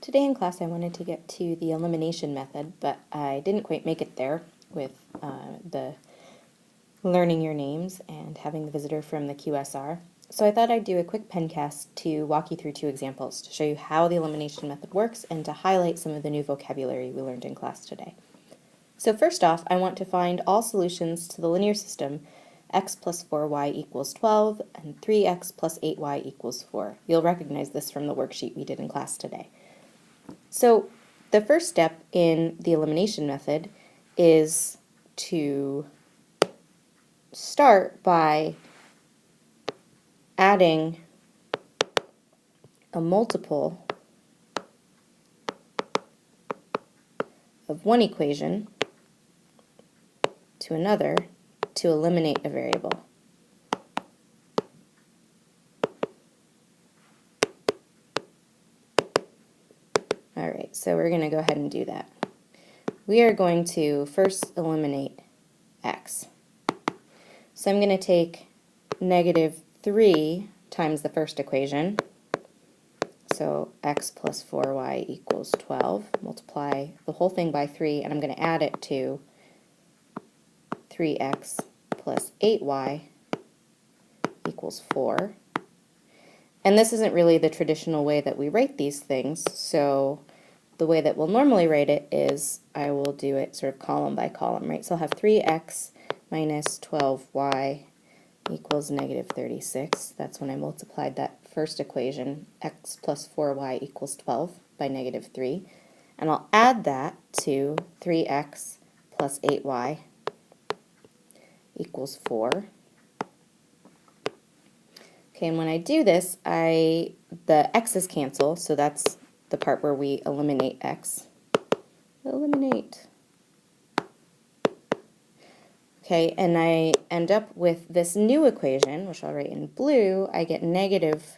Today in class I wanted to get to the elimination method, but I didn't quite make it there with the learning your names and having the visitor from the QSR. So I thought I'd do a quick pencast to walk you through two examples to show you how the elimination method works and to highlight some of the new vocabulary we learned in class today. So first off, I want to find all solutions to the linear system x plus 4y equals 12 and 3x plus 8y equals 4. You'll recognize this from the worksheet we did in class today. So the first step in the elimination method is to start by adding a multiple of one equation to another to eliminate a variable. Alright, so we're going to go ahead and do that. We are going to first eliminate x. So I'm going to take negative 3 times the first equation, so x plus 4y equals 12, multiply the whole thing by 3, and I'm going to add it to 3x plus 8y equals 4. And this isn't really the traditional way that we write these things, so the way that we'll normally write it is I will do it sort of column by column, right? So I'll have 3x minus 12y equals negative 36. That's when I multiplied that first equation, x plus 4y equals 12, by negative 3. And I'll add that to 3x plus 8y equals 4. Okay, and when I do this, the x's cancel, so that's the part where we eliminate x. Eliminate. Okay, and I end up with this new equation, which I'll write in blue. I get negative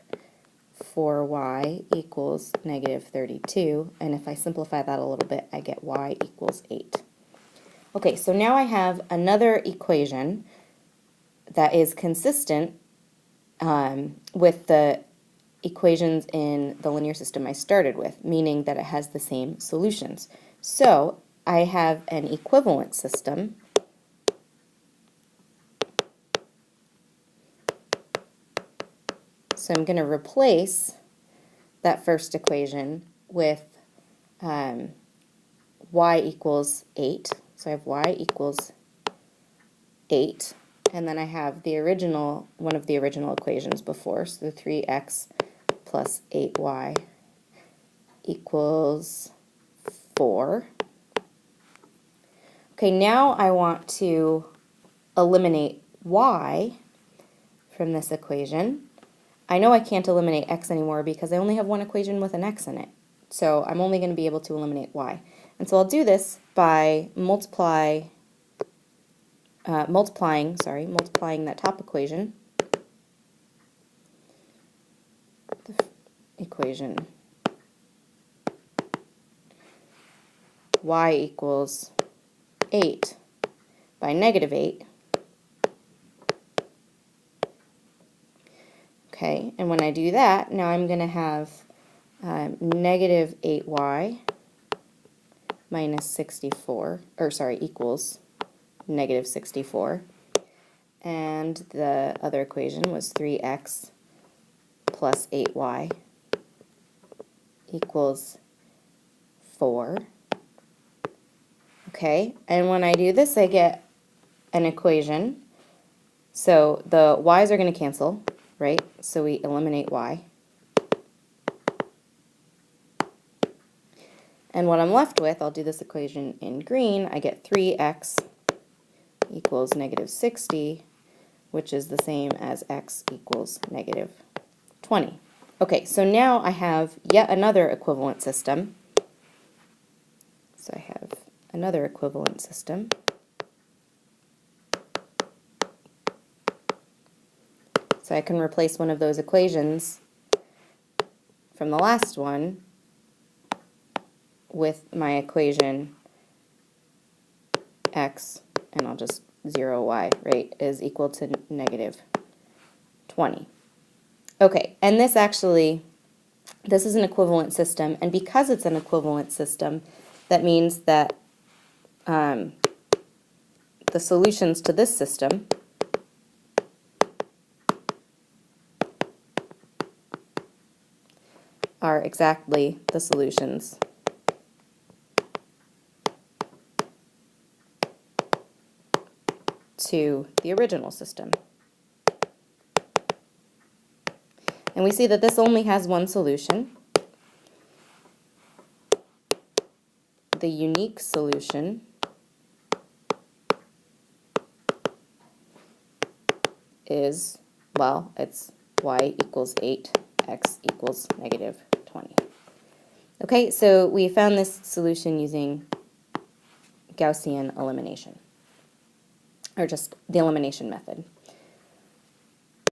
4y equals negative 32, and if I simplify that a little bit, I get y equals 8. Okay, so now I have another equation that is consistent with the equations in the linear system I started with, meaning that it has the same solutions. So I have an equivalent system. So I'm going to replace that first equation with y equals 8. So I have y equals 8. And then I have the original, one of the original equations before, so the 3x plus 8y equals 4. Okay, now I want to eliminate y from this equation. I know I can't eliminate x anymore because I only have one equation with an x in it. So I'm only going to be able to eliminate y. And so I'll do this by multiplying that top equation, the equation y equals 8 by negative 8. Okay, and when I do that, now I'm going to have negative 8y minus 64, or sorry, equals negative 64. And the other equation was 3x plus 8y equals 4. Okay, and when I do this, I get an equation. So the y's are going to cancel, right? So we eliminate y. And what I'm left with, I'll do this equation in green, I get 3x equals negative 60, which is the same as x equals negative 20. Okay, so now I have yet another equivalent system. So I have another equivalent system. So I can replace one of those equations from the last one with my equation x, and I'll just 0y, right, is equal to negative 20. Okay, and this actually This is an equivalent system, and because it's an equivalent system, that means that the solutions to this system are exactly the solutions to the original system. And we see that this only has one solution. The unique solution is, well, it's y equals 8, x equals negative 20. Okay, so we found this solution using Gaussian elimination, or just the elimination method.